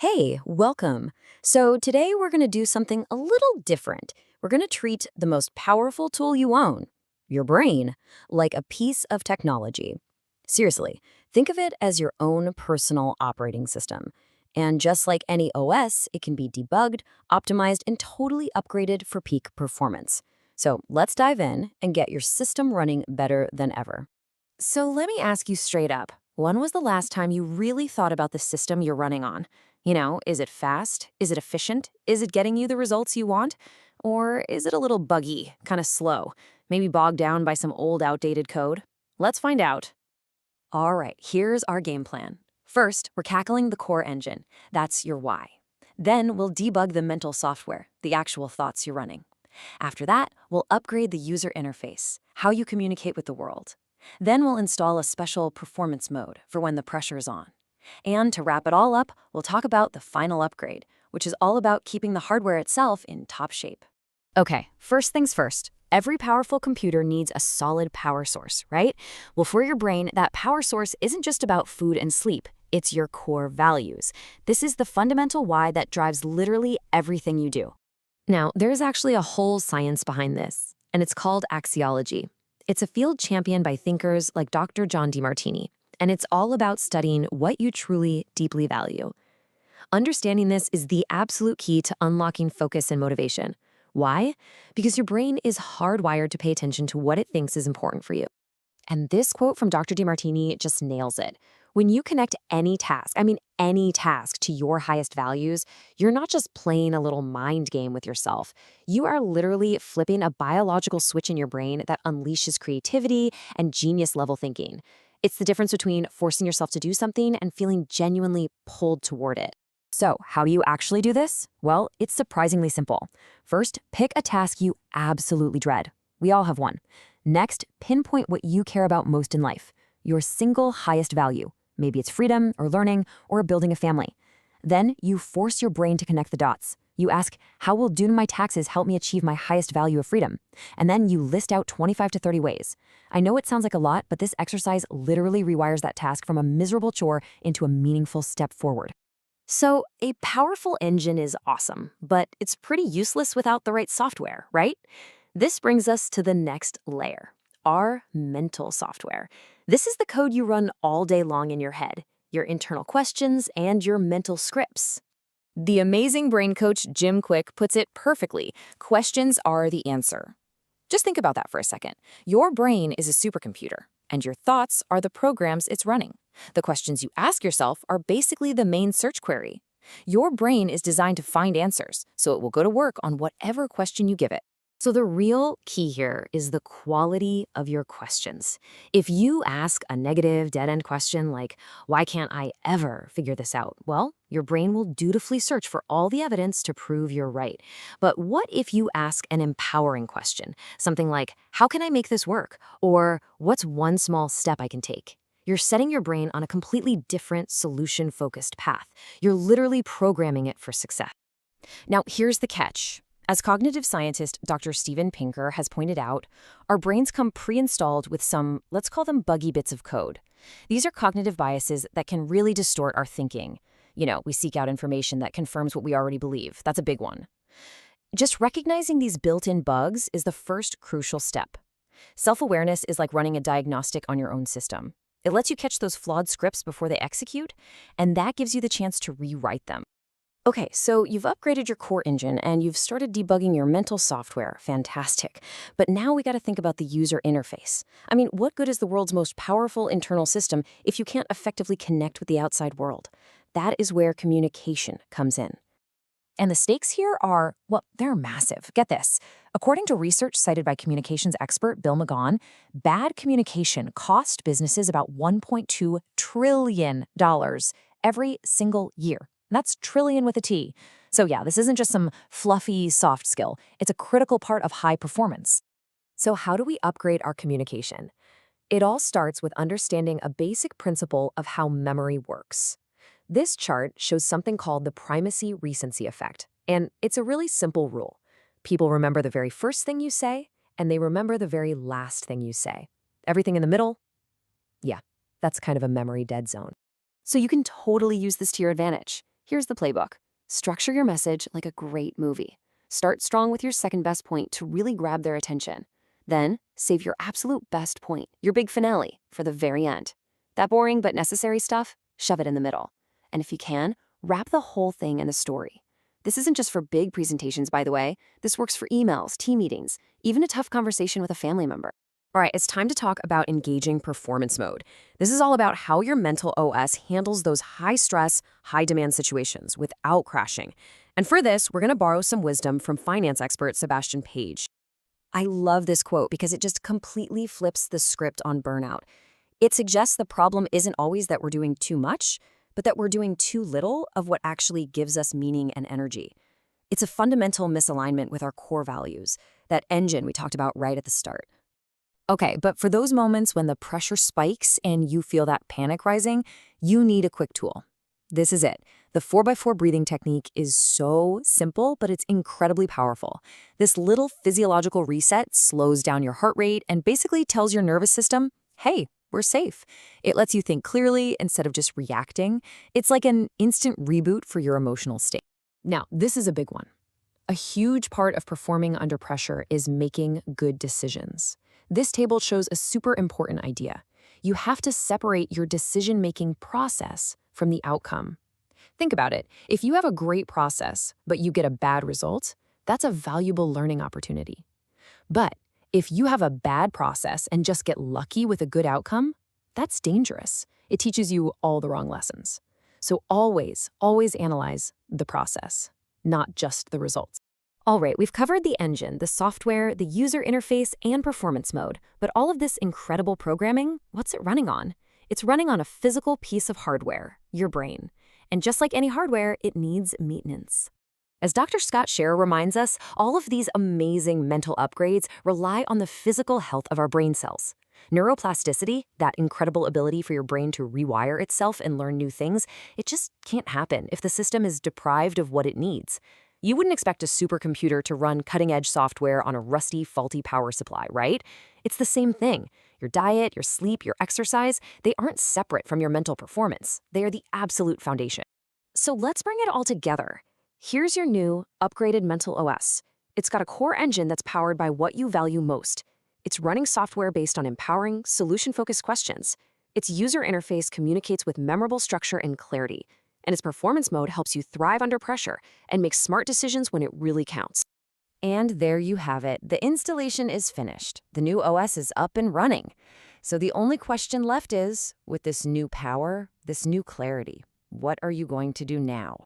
Hey, welcome. So, today we're going to do something a little different. We're going to treat the most powerful tool you own, your brain, like a piece of technology. Seriously, think of it as your own personal operating system. And just like any OS, it can be debugged, optimized, and totally upgraded for peak performance. So, let's dive in and get your system running better than ever. So let me ask you straight up. When was the last time you really thought about the system you're running on? Is it fast? Is it efficient? Is it getting you the results you want? Or is it a little buggy, kind of slow, maybe bogged down by some old outdated code? Let's find out. All right, here's our game plan. First, we're cackling the core engine. That's your why. Then we'll debug the mental software, the actual thoughts you're running. After that, we'll upgrade the user interface, how you communicate with the world. Then we'll install a special performance mode for when the pressure is on. And to wrap it all up, we'll talk about the final upgrade, which is all about keeping the hardware itself in top shape. Okay, first things first. Every powerful computer needs a solid power source, right? Well, for your brain, that power source isn't just about food and sleep. It's your core values. This is the fundamental why that drives literally everything you do. Now, there's actually a whole science behind this, and it's called axiology. It's a field championed by thinkers like Dr. John DeMartini, and it's all about studying what you truly, deeply value. Understanding this is the absolute key to unlocking focus and motivation. Why? Because your brain is hardwired to pay attention to what it thinks is important for you. And this quote from Dr. DeMartini just nails it. When you connect any task, any task to your highest values, you're not just playing a little mind game with yourself. You are literally flipping a biological switch in your brain that unleashes creativity and genius level thinking. It's the difference between forcing yourself to do something and feeling genuinely pulled toward it. So, how do you actually do this? Well, it's surprisingly simple. First, pick a task you absolutely dread. We all have one. Next, pinpoint what you care about most in life, your single highest value. Maybe it's freedom or learning or building a family. Then you force your brain to connect the dots. You ask, how will doing my taxes help me achieve my highest value of freedom? And then you list out 25 to 30 ways. I know it sounds like a lot, but this exercise literally rewires that task from a miserable chore into a meaningful step forward. So, a powerful engine is awesome, but it's pretty useless without the right software, right? This brings us to the next layer, our mental software. This is the code you run all day long in your head, your internal questions, and your mental scripts. The amazing brain coach Jim Quick puts it perfectly. Questions are the answer. Just think about that for a second. Your brain is a supercomputer, and your thoughts are the programs it's running. The questions you ask yourself are basically the main search query. Your brain is designed to find answers, so it will go to work on whatever question you give it. So the real key here is the quality of your questions. If you ask a negative, dead-end question like, why can't I ever figure this out? Well, your brain will dutifully search for all the evidence to prove you're right. But what if you ask an empowering question? Something like, how can I make this work? Or what's one small step I can take? You're setting your brain on a completely different solution-focused path. You're literally programming it for success. Now, here's the catch. As cognitive scientist Dr. Steven Pinker has pointed out, our brains come pre-installed with some, let's call them buggy bits of code. These are cognitive biases that can really distort our thinking. We seek out information that confirms what we already believe. That's a big one. Just recognizing these built-in bugs is the first crucial step. Self-awareness is like running a diagnostic on your own system. It lets you catch those flawed scripts before they execute, and that gives you the chance to rewrite them. Okay, so you've upgraded your core engine and you've started debugging your mental software. Fantastic. But now we got to think about the user interface. What good is the world's most powerful internal system if you can't effectively connect with the outside world? That is where communication comes in. And the stakes here are, well, they're massive. Get this. According to research cited by communications expert Bill McGaughan, bad communication cost businesses about $1.2 trillion every single year. That's trillion with a T. So yeah, this isn't just some fluffy, soft skill. It's a critical part of high performance. So how do we upgrade our communication? It all starts with understanding a basic principle of how memory works. This chart shows something called the primacy-recency effect, and it's a really simple rule. People remember the very first thing you say, and they remember the very last thing you say. Everything in the middle? Yeah, that's kind of a memory dead zone. So you can totally use this to your advantage. Here's the playbook. Structure your message like a great movie. Start strong with your second best point to really grab their attention. Then, save your absolute best point, your big finale, for the very end. That boring but necessary stuff, shove it in the middle. And if you can, wrap the whole thing in a story. This isn't just for big presentations, by the way. This works for emails, team meetings, even a tough conversation with a family member. All right, it's time to talk about engaging performance mode. This is all about how your mental OS handles those high-stress, high-demand situations without crashing. And for this, we're going to borrow some wisdom from finance expert Sebastian Page. I love this quote because it just completely flips the script on burnout. It suggests the problem isn't always that we're doing too much, but that we're doing too little of what actually gives us meaning and energy. It's a fundamental misalignment with our core values, that engine we talked about right at the start. Okay, but for those moments when the pressure spikes and you feel that panic rising, you need a quick tool. This is it. The 4x4 breathing technique is so simple, but it's incredibly powerful. This little physiological reset slows down your heart rate and basically tells your nervous system, hey, we're safe. It lets you think clearly instead of just reacting. It's like an instant reboot for your emotional state. Now, this is a big one. A huge part of performing under pressure is making good decisions. This table shows a super important idea. You have to separate your decision-making process from the outcome. Think about it. If you have a great process, but you get a bad result, that's a valuable learning opportunity. But if you have a bad process and just get lucky with a good outcome, that's dangerous. It teaches you all the wrong lessons. So always analyze the process, not just the results. All right, we've covered the engine, the software, the user interface, and performance mode. But all of this incredible programming, what's it running on? It's running on a physical piece of hardware, your brain. And just like any hardware, it needs maintenance. As Dr. Scott Scherer reminds us, all of these amazing mental upgrades rely on the physical health of our brain cells. Neuroplasticity, that incredible ability for your brain to rewire itself and learn new things, it just can't happen if the system is deprived of what it needs. You wouldn't expect a supercomputer to run cutting-edge software on a rusty, faulty power supply, right? It's the same thing. Your diet, your sleep, your exercise, they aren't separate from your mental performance. They are the absolute foundation. So let's bring it all together. Here's your new, upgraded mental OS. It's got a core engine that's powered by what you value most. It's running software based on empowering, solution-focused questions. Its user interface communicates with memorable structure and clarity. And its performance mode helps you thrive under pressure and make smart decisions when it really counts. And there you have it. The installation is finished. The new OS is up and running. So the only question left is, with this new power, this new clarity, what are you going to do now?